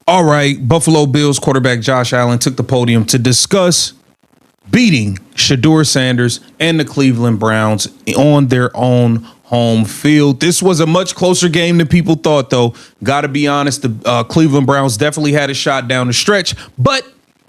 All right, Buffalo Bills quarterback Josh Allen took the podium to discuss beating Shedeur Sanders and the Cleveland Browns on their own home field. This was a much closer game than people thought, though. Got to be honest, the Cleveland Browns definitely had a shot down the stretch, but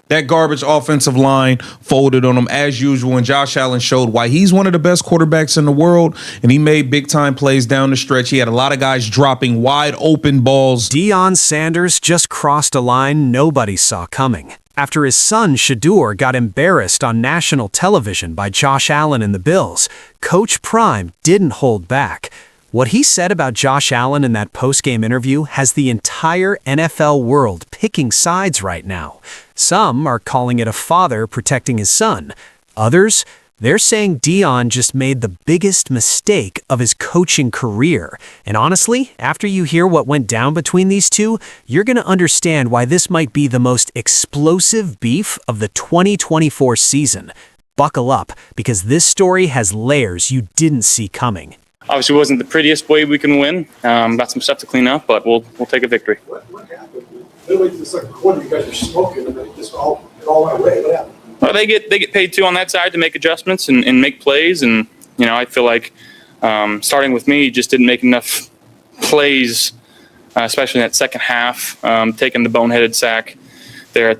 that garbage offensive line folded on them as usual, and Josh Allen showed why he's one of the best quarterbacks in the world, and he made big-time plays down the stretch. He had a lot of guys dropping wide-open balls. Deion Sanders just crossed a line nobody saw coming. After his son, Shedeur, got embarrassed on national television by Josh Allen and the Bills, Coach Prime didn't hold back. What he said about Josh Allen in that post-game interview has the entire NFL world picking sides right now. Some are calling it a father protecting his son. Others, they're saying Deion just made the biggest mistake of his coaching career. And honestly, after you hear what went down between these two, you're going to understand why this might be the most explosive beef of the 2024 season. Buckle up, because this story has layers you didn't see coming. Obviously, wasn't the prettiest way we can win. Got some stuff to clean up, but we'll take a victory. What happened? Midway through the second quarter, you guys were smoking, and then it all went away. What happened? Well, they get paid too on that side to make adjustments and make plays, and I feel like starting with me just didn't make enough plays, especially in that second half. Taking the boneheaded sack there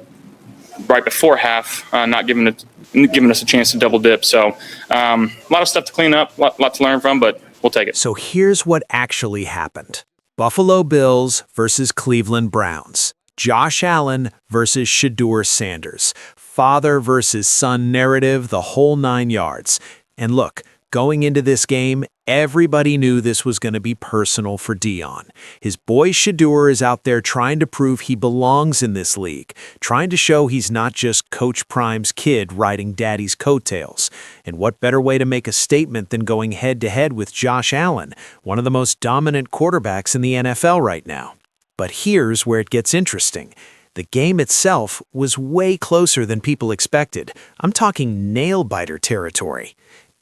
right before half, not giving us a chance to double dip. So a lot of stuff to clean up, lot to learn from, but we'll take it. So here's what actually happened. Buffalo Bills versus Cleveland Browns. Josh Allen versus Shedeur Sanders. Father versus son narrative, the whole 9 yards. And look, going into this game, everybody knew this was going to be personal for Deion. His boy Shedeur is out there trying to prove he belongs in this league, trying to show he's not just Coach Prime's kid riding daddy's coattails. And what better way to make a statement than going head-to-head with Josh Allen, one of the most dominant quarterbacks in the NFL right now. But here's where it gets interesting. The game itself was way closer than people expected. I'm talking nail-biter territory.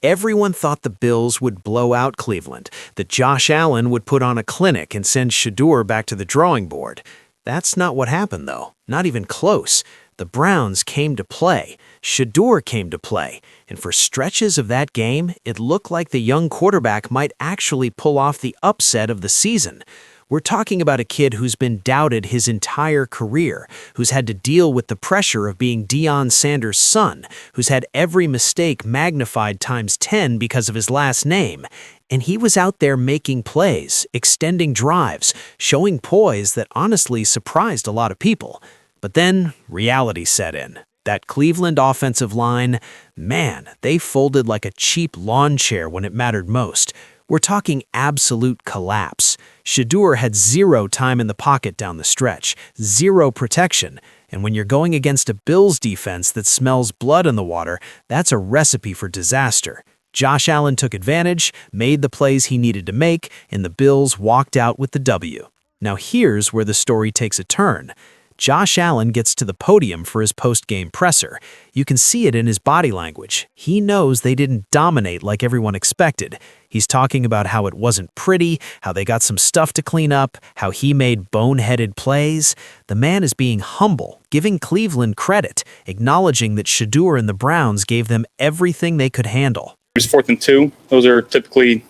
Everyone thought the Bills would blow out Cleveland, that Josh Allen would put on a clinic and send Shedeur back to the drawing board. That's not what happened, though. Not even close. The Browns came to play. Shedeur came to play. And for stretches of that game, it looked like the young quarterback might actually pull off the upset of the season. We're talking about a kid who's been doubted his entire career, who's had to deal with the pressure of being Deion Sanders' son, who's had every mistake magnified times 10 because of his last name. And he was out there making plays, extending drives, showing poise that honestly surprised a lot of people. But then reality set in. That Cleveland offensive line, man, they folded like a cheap lawn chair when it mattered most. We're talking absolute collapse. Shedeur had zero time in the pocket down the stretch, zero protection. And when you're going against a Bills defense that smells blood in the water, that's a recipe for disaster. Josh Allen took advantage, made the plays he needed to make, and the Bills walked out with the W. Now here's where the story takes a turn. Josh Allen gets to the podium for his post-game presser. You can see it in his body language. He knows they didn't dominate like everyone expected. He's talking about how it wasn't pretty, how they got some stuff to clean up, how he made boneheaded plays. The man is being humble, giving Cleveland credit, acknowledging that Shedeur and the Browns gave them everything they could handle. It was 4th and 2. Those are typically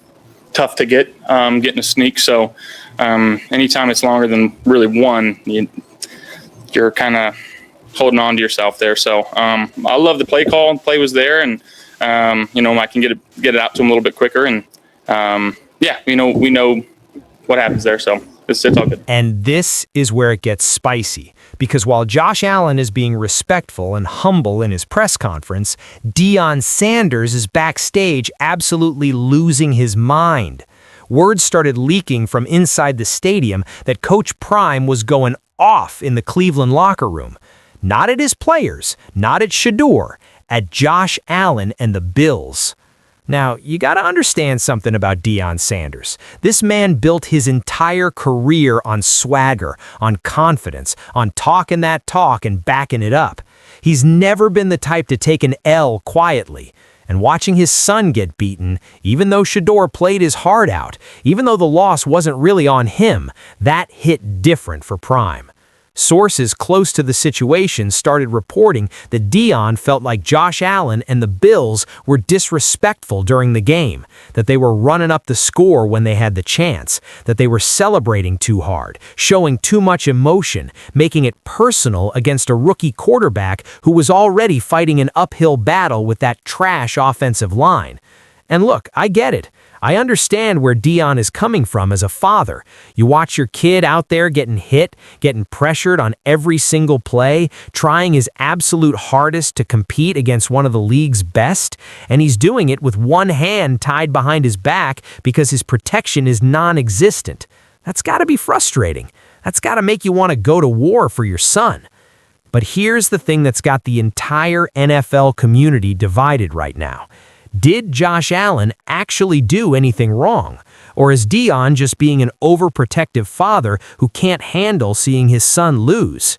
tough to get, getting a sneak. So anytime it's longer than really one, you're kind of holding on to yourself there. So I love the play call. The play was there, and I can get it out to him a little bit quicker. And we know what happens there. So it's all good. And this is where it gets spicy, because while Josh Allen is being respectful and humble in his press conference, Deion Sanders is backstage absolutely losing his mind. Words started leaking from inside the stadium that Coach Prime was going off in the Cleveland locker room. Not at his players, not at Shedeur, at Josh Allen and the Bills. Now, you gotta understand something about Deion Sanders. This man built his entire career on swagger, on confidence, on talking that talk and backing it up. He's never been the type to take an L quietly. And watching his son get beaten, even though Shedeur played his heart out, even though the loss wasn't really on him, that hit different for Prime. Sources close to the situation started reporting that Deion felt like Josh Allen and the Bills were disrespectful during the game, that they were running up the score when they had the chance, that they were celebrating too hard, showing too much emotion, making it personal against a rookie quarterback who was already fighting an uphill battle with that trash offensive line. And look, I get it. I understand where Deion is coming from as a father. You watch your kid out there getting hit, getting pressured on every single play, trying his absolute hardest to compete against one of the league's best, and he's doing it with one hand tied behind his back because his protection is non-existent. That's got to be frustrating. That's got to make you want to go to war for your son. But here's the thing that's got the entire NFL community divided right now. Did Josh Allen actually do anything wrong? Or is Deion just being an overprotective father who can't handle seeing his son lose?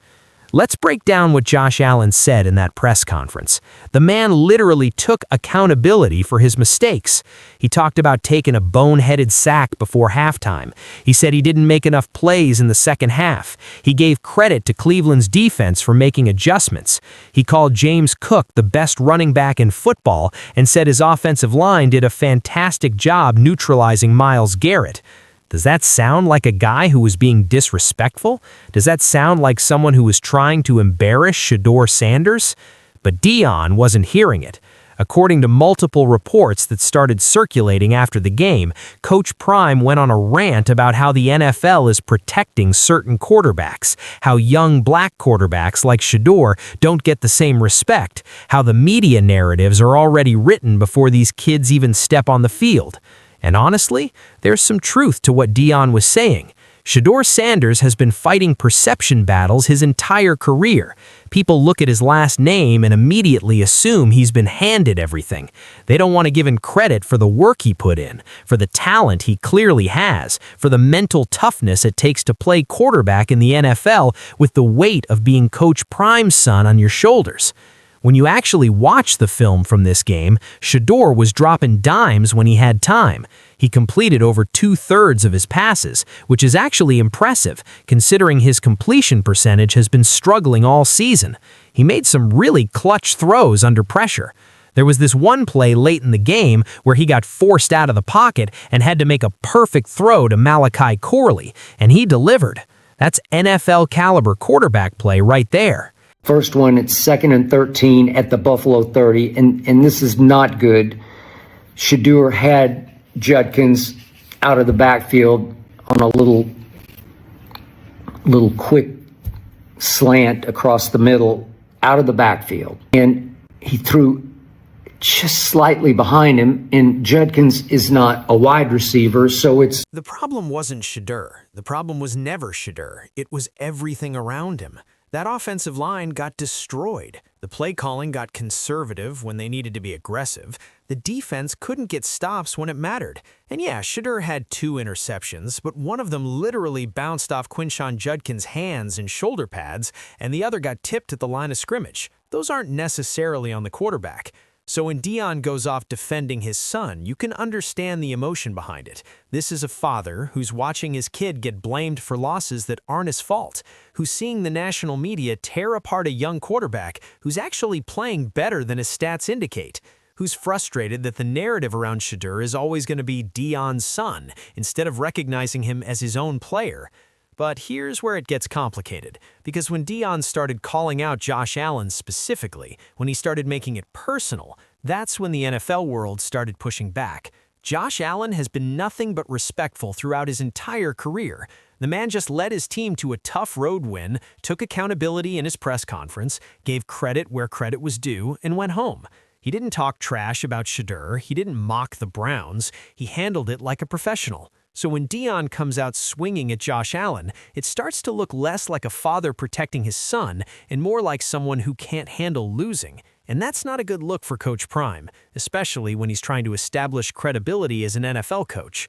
Let's break down what Josh Allen said in that press conference. The man literally took accountability for his mistakes. He talked about taking a boneheaded sack before halftime. He said he didn't make enough plays in the second half. He gave credit to Cleveland's defense for making adjustments. He called James Cook the best running back in football and said his offensive line did a fantastic job neutralizing Myles Garrett. Does that sound like a guy who was being disrespectful? Does that sound like someone who was trying to embarrass Shedeur Sanders? But Deion wasn't hearing it. According to multiple reports that started circulating after the game, Coach Prime went on a rant about how the NFL is protecting certain quarterbacks, how young black quarterbacks like Shedeur don't get the same respect, how the media narratives are already written before these kids even step on the field. And honestly, there's some truth to what Deion was saying. Shedeur Sanders has been fighting perception battles his entire career. People look at his last name and immediately assume he's been handed everything. They don't want to give him credit for the work he put in, for the talent he clearly has, for the mental toughness it takes to play quarterback in the NFL with the weight of being Coach Prime's son on your shoulders. When you actually watch the film from this game, Shedeur was dropping dimes when he had time. He completed over 2/3 of his passes, which is actually impressive, considering his completion percentage has been struggling all season. He made some really clutch throws under pressure. There was this one play late in the game where he got forced out of the pocket and had to make a perfect throw to Malachi Corley, and he delivered. That's NFL caliber quarterback play right there. First one, it's 2nd and 13 at the Buffalo 30, and this is not good. Shedeur had Judkins out of the backfield on a little quick slant across the middle, out of the backfield. And he threw just slightly behind him, and Judkins is not a wide receiver, so it's... The problem wasn't Shedeur. The problem was never Shedeur. It was everything around him. That offensive line got destroyed. The play calling got conservative when they needed to be aggressive. The defense couldn't get stops when it mattered. And yeah, Shedeur had 2 interceptions, but one of them literally bounced off Quinshon Judkins' hands and shoulder pads, and the other got tipped at the line of scrimmage. Those aren't necessarily on the quarterback. So when Deion goes off defending his son, you can understand the emotion behind it. This is a father who's watching his kid get blamed for losses that aren't his fault, who's seeing the national media tear apart a young quarterback who's actually playing better than his stats indicate, who's frustrated that the narrative around Shedeur is always going to be Deion's son instead of recognizing him as his own player. But here's where it gets complicated, because when Deion started calling out Josh Allen specifically, when he started making it personal, that's when the NFL world started pushing back. Josh Allen has been nothing but respectful throughout his entire career. The man just led his team to a tough road win, took accountability in his press conference, gave credit where credit was due, and went home. He didn't talk trash about Shedeur, he didn't mock the Browns, he handled it like a professional. So when Deion comes out swinging at Josh Allen, it starts to look less like a father protecting his son and more like someone who can't handle losing. And that's not a good look for Coach Prime, especially when he's trying to establish credibility as an NFL coach.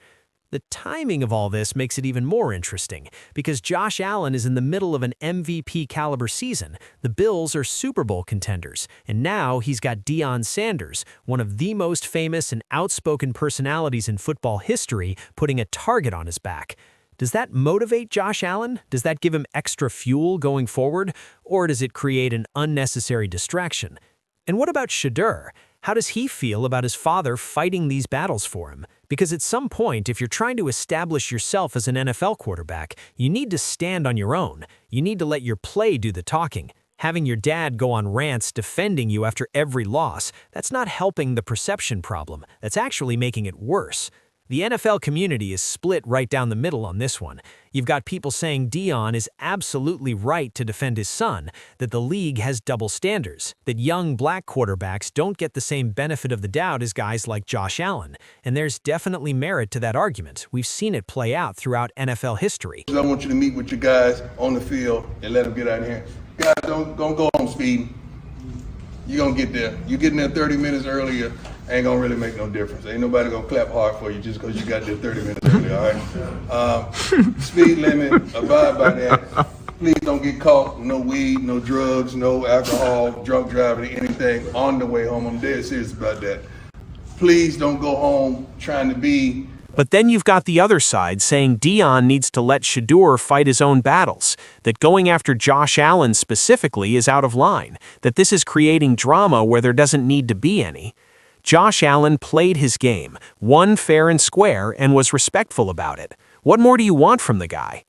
The timing of all this makes it even more interesting, because Josh Allen is in the middle of an MVP caliber season. The Bills are Super Bowl contenders, and now he's got Deion Sanders, one of the most famous and outspoken personalities in football history, putting a target on his back. Does that motivate Josh Allen? Does that give him extra fuel going forward? Or does it create an unnecessary distraction? And what about Shedeur? How does he feel about his father fighting these battles for him? Because at some point, if you're trying to establish yourself as an NFL quarterback, you need to stand on your own. You need to let your play do the talking. Having your dad go on rants defending you after every loss, that's not helping the perception problem. That's actually making it worse. The NFL community is split right down the middle on this one. You've got people saying Deion is absolutely right to defend his son, that the league has double standards, that young black quarterbacks don't get the same benefit of the doubt as guys like Josh Allen. And there's definitely merit to that argument. We've seen it play out throughout NFL history. I want you to meet with your guys on the field and let them get out of here. Guys, don't go home speeding. You're going to get there. You getting there 30 minutes earlier ain't going to really make no difference. Ain't nobody going to clap hard for you just because you got there 30 minutes earlier, all right? Speed limit, abide by that. Please don't get caught with no weed, no drugs, no alcohol, drunk driving, anything on the way home. I'm dead serious about that. Please don't go home trying to be. But then you've got the other side saying Deion needs to let Shedeur fight his own battles, that going after Josh Allen specifically is out of line, that this is creating drama where there doesn't need to be any. Josh Allen played his game, won fair and square, and was respectful about it. What more do you want from the guy?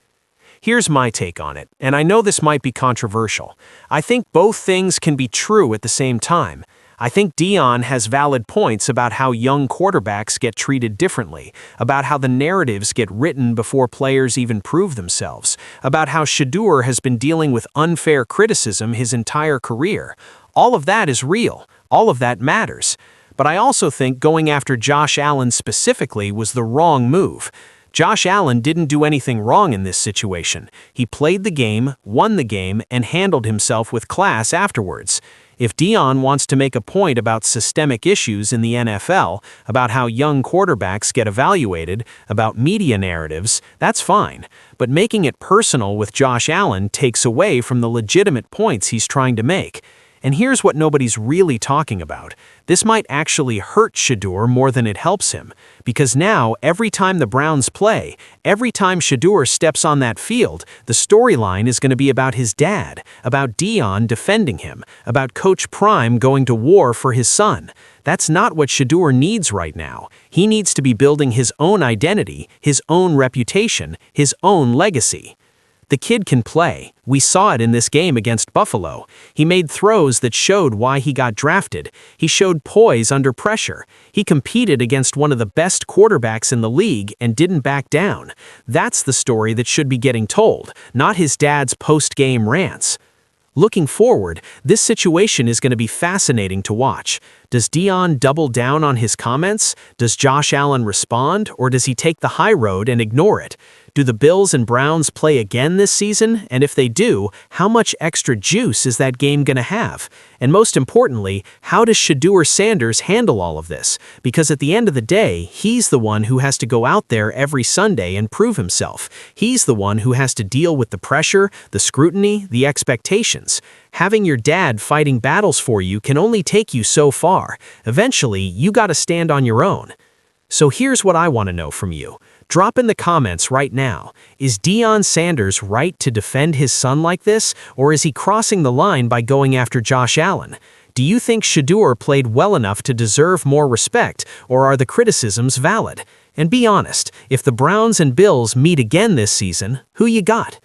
Here's my take on it, and I know this might be controversial. I think both things can be true at the same time. I think Deion has valid points about how young quarterbacks get treated differently, about how the narratives get written before players even prove themselves, about how Shedeur has been dealing with unfair criticism his entire career. All of that is real. All of that matters. But I also think going after Josh Allen specifically was the wrong move. Josh Allen didn't do anything wrong in this situation. He played the game, won the game, and handled himself with class afterwards. If Deion wants to make a point about systemic issues in the NFL, about how young quarterbacks get evaluated, about media narratives, that's fine. But making it personal with Josh Allen takes away from the legitimate points he's trying to make. And here's what nobody's really talking about. This might actually hurt Shedeur more than it helps him, because now, every time the Browns play, every time Shedeur steps on that field, the storyline is going to be about his dad, about Deion defending him, about Coach Prime going to war for his son. That's not what Shedeur needs right now. He needs to be building his own identity, his own reputation, his own legacy. The kid can play. We saw it in this game against Buffalo. He made throws that showed why he got drafted. He showed poise under pressure. He competed against one of the best quarterbacks in the league and didn't back down. That's the story that should be getting told, not his dad's post-game rants. Looking forward, this situation is going to be fascinating to watch. Does Deion double down on his comments? Does Josh Allen respond, or does he take the high road and ignore it? Do the Bills and Browns play again this season? And if they do, how much extra juice is that game going to have? And most importantly, how does Shedeur Sanders handle all of this? Because at the end of the day, he's the one who has to go out there every Sunday and prove himself. He's the one who has to deal with the pressure, the scrutiny, the expectations. Having your dad fighting battles for you can only take you so far. Eventually, you got to stand on your own. So here's what I want to know from you. Drop in the comments right now. Is Deion Sanders right to defend his son like this, or is he crossing the line by going after Josh Allen? Do you think Shedeur played well enough to deserve more respect, or are the criticisms valid? And be honest, if the Browns and Bills meet again this season, who you got?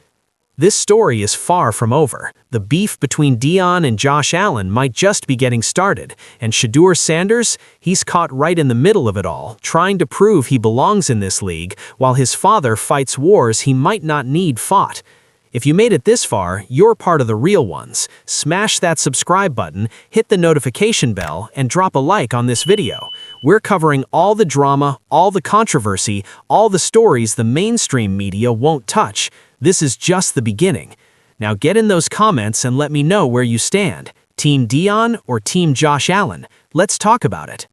This story is far from over. The beef between Deion and Josh Allen might just be getting started, and Shedeur Sanders, he's caught right in the middle of it all, trying to prove he belongs in this league, while his father fights wars he might not need fought. If you made it this far, you're part of the real ones. Smash that subscribe button, hit the notification bell, and drop a like on this video. We're covering all the drama, all the controversy, all the stories the mainstream media won't touch. This is just the beginning. Now get in those comments and let me know where you stand. Team Deion or Team Josh Allen? Let's talk about it.